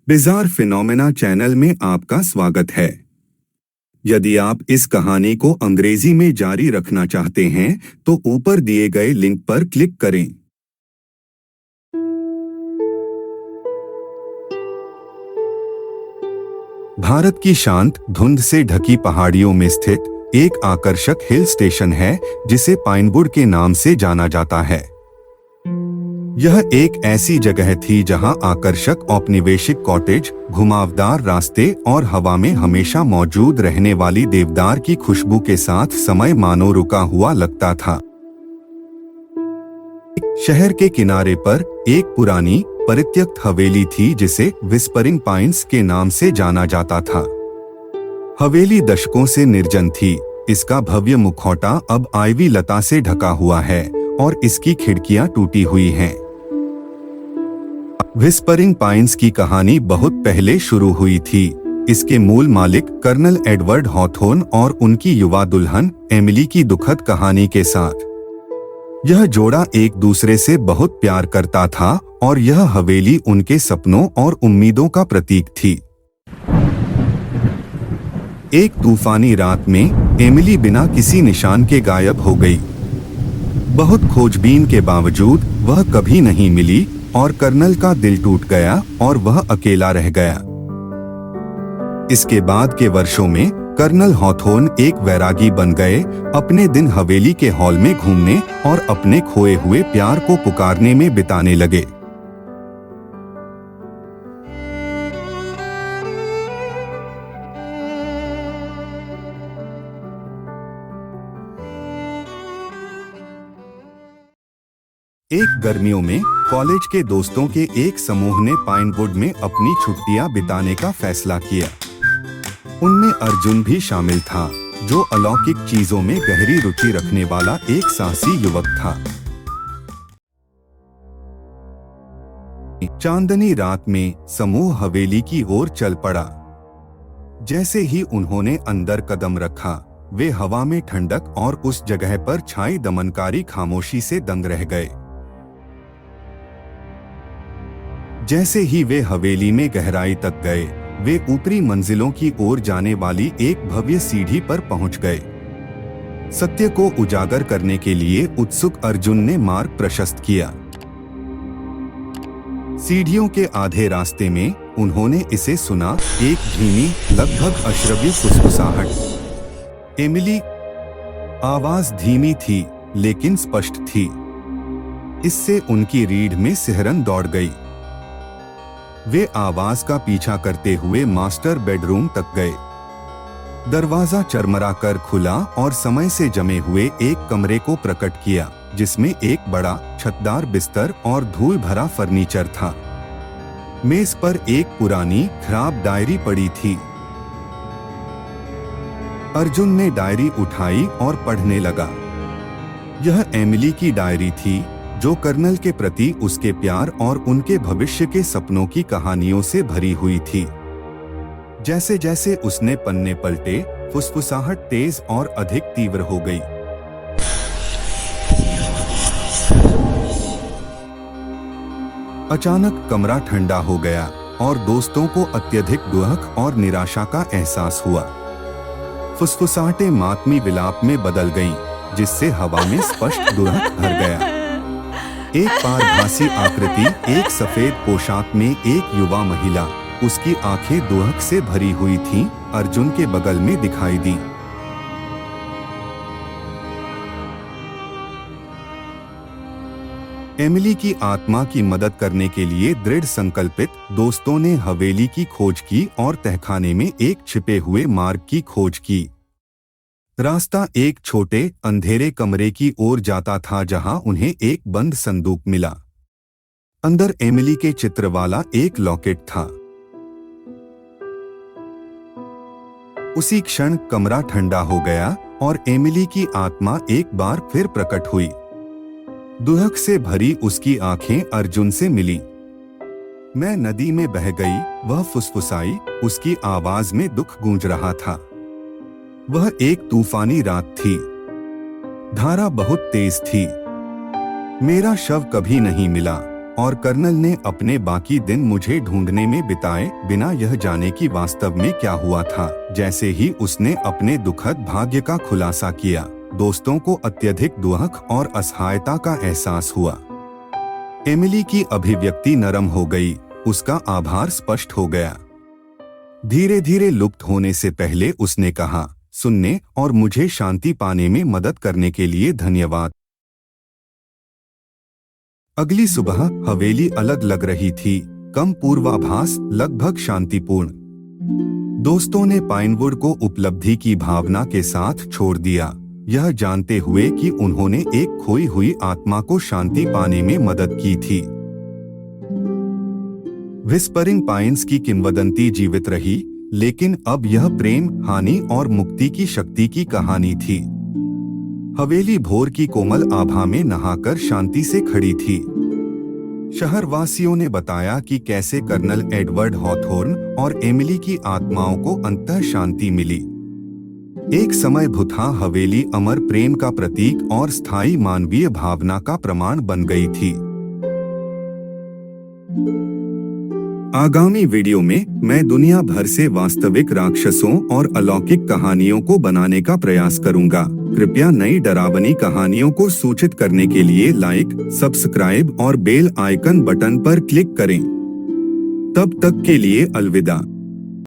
Bizarre phenomena channel में आपका स्वागत है। यदि आप इस कहानी को अंग्रेजी में जारी रखना चाहते हैं तो ऊपर दिए गए लिंक पर क्लिक करें। भारत की शांत धुंध से ढकी पहाड़ियों में स्थित एक आकर्षक हिल स्टेशन है जिसे पाइनवुड के नाम से जाना जाता है। यह एक ऐसी जगह थी जहां आकर्षक औपनिवेशिक कॉटेज, घुमावदार रास्ते और हवा में हमेशा मौजूद रहने वाली देवदार की खुशबू के साथ समय मानो रुका हुआ लगता था। शहर के किनारे पर एक पुरानी परित्यक्त हवेली थी जिसे विस्परिंग पाइन्स के नाम से जाना जाता था। हवेली दशकों से निर्जन थी। इसका भव्य मुखौटा अब आइवी लता से ढका हुआ है और इसकी खिड़कियां टूटी हुई हैं। विस्परिंग पाइन्स की कहानी बहुत पहले शुरू हुई थी। इसके मूल मालिक कर्नल एडवर्ड हॉथोर्न और उनकी युवा दुल्हन एमिली की दुखद कहानी के साथ। यह जोड़ा एक दूसरे से बहुत प्यार करता था और यह हवेली उनके सपनों और उम्मीदों का प्रतीक थी। एक तूफानी रात में एमिली बिना किसी निशान के गायब हो गई। बहुत खोजबीन के बावजूद वह कभी नहीं मिली और कर्नल का दिल टूट गया और वह अकेला रह गया। इसके बाद के वर्षों में कर्नल हॉथोर्न एक वैरागी बन गए, अपने दिन हवेली के हॉल में घूमने और अपने खोए हुए प्यार को पुकारने में बिताने लगे। एक गर्मियों में कॉलेज के दोस्तों के एक समूह ने पाइनवुड में अपनी छुट्टियां बिताने का फैसला किया। उनमें अर्जुन भी शामिल था, जो अलौकिक चीजों में गहरी रुचि रखने वाला एक साहसी युवक था। चांदनी रात में समूह हवेली की ओर चल पड़ा। जैसे ही उन्होंने अंदर कदम रखा, वे हवा में ठंडक और उस जगह पर छाई दमनकारी खामोशी से दंग रह गए। जैसे ही वे हवेली में गहराई तक गए, वे ऊपरी मंजिलों की ओर जाने वाली एक भव्य सीढ़ी पर पहुंच गए। सत्य को उजागर करने के लिए उत्सुक अर्जुन ने मार्ग प्रशस्त किया। सीढ़ियों के आधे रास्ते में उन्होंने इसे सुना, एक धीमी, लगभग अश्रव्य फुसफुसाहट। एमिली। आवाज धीमी थी लेकिन स्पष्ट थी। इससे उनकी रीढ़ में सिहरन दौड़ गई। वे आवाज का पीछा करते हुए मास्टर बेडरूम तक गए। दरवाजा चरमरा कर खुला और समय से जमे हुए एक कमरे को प्रकट किया, जिसमें एक बड़ा छतदार बिस्तर और धूल भरा फर्नीचर था। मेज पर एक पुरानी खराब डायरी पड़ी थी। अर्जुन ने डायरी उठाई और पढ़ने लगा। यह एमिली की डायरी थी, जो कर्नल के प्रति उसके प्यार और उनके भविष्य के सपनों की कहानियों से भरी हुई थी। जैसे जैसे उसने पन्ने पलटे, फुसफुसाहट तेज और अधिक तीव्र हो गई। अचानक कमरा ठंडा हो गया और दोस्तों को अत्यधिक दुख और निराशा का एहसास हुआ। फुसफुसाहटें मातमी विलाप में बदल गईं, जिससे हवा में स्पष्ट दुख भर गया। एक पारभासी आकृति, एक सफेद पोशाक में एक युवा महिला, उसकी आंखें दुख से भरी हुई थीं, अर्जुन के बगल में दिखाई दी। एमिली की आत्मा की मदद करने के लिए दृढ़ संकल्पित दोस्तों ने हवेली की खोज की और तहखाने में एक छिपे हुए मार्ग की खोज की। रास्ता एक छोटे अंधेरे कमरे की ओर जाता था जहां उन्हें एक बंद संदूक मिला। अंदर एमिली के चित्र वाला एक लॉकेट था। उसी क्षण कमरा ठंडा हो गया और एमिली की आत्मा एक बार फिर प्रकट हुई। दुख से भरी उसकी आंखें अर्जुन से मिली। मैं नदी में बह गई, वह फुसफुसाई, उसकी आवाज में दुख गूंज रहा था। वह एक तूफानी रात थी। धारा बहुत तेज थी। मेरा शव कभी नहीं मिला, और कर्नल ने अपने बाकी दिन मुझे ढूंढने में बिताए, बिना यह जाने कि वास्तव में क्या हुआ था। जैसे ही उसने अपने दुखद भाग्य का खुलासा किया, दोस्तों को अत्यधिक दुख और असहायता का एहसास हुआ। एमिली की अभिव्यक्ति नरम हो गई, उसका आभार स्पष्ट हो गया। धीरे धीरे लुप्त होने से पहले उसने कहा, सुनने और मुझे शांति पाने में मदद करने के लिए धन्यवाद। अगली सुबह हवेली अलग लग रही थी, कम पूर्वाभास, लगभग शांतिपूर्ण। दोस्तों ने पाइनवुड को उपलब्धि की भावना के साथ छोड़ दिया, यह जानते हुए कि उन्होंने एक खोई हुई आत्मा को शांति पाने में मदद की थी। विस्परिंग पाइन्स की किंवदंती जीवित रही, लेकिन अब यह प्रेम, हानि और मुक्ति की शक्ति की कहानी थी। हवेली भोर की कोमल आभा में नहाकर शांति से खड़ी थी। शहरवासियों ने बताया कि कैसे कर्नल एडवर्ड हॉथोर्न और एमिली की आत्माओं को अंततः शांति मिली। एक समय भुथा हवेली अमर प्रेम का प्रतीक और स्थायी मानवीय भावना का प्रमाण बन गई थी। आगामी वीडियो में मैं दुनिया भर से वास्तविक राक्षसों और अलौकिक कहानियों को बनाने का प्रयास करूंगा। कृपया नई डरावनी कहानियों को सूचित करने के लिए लाइक, सब्सक्राइब और बेल आइकन बटन पर क्लिक करें। तब तक के लिए अलविदा।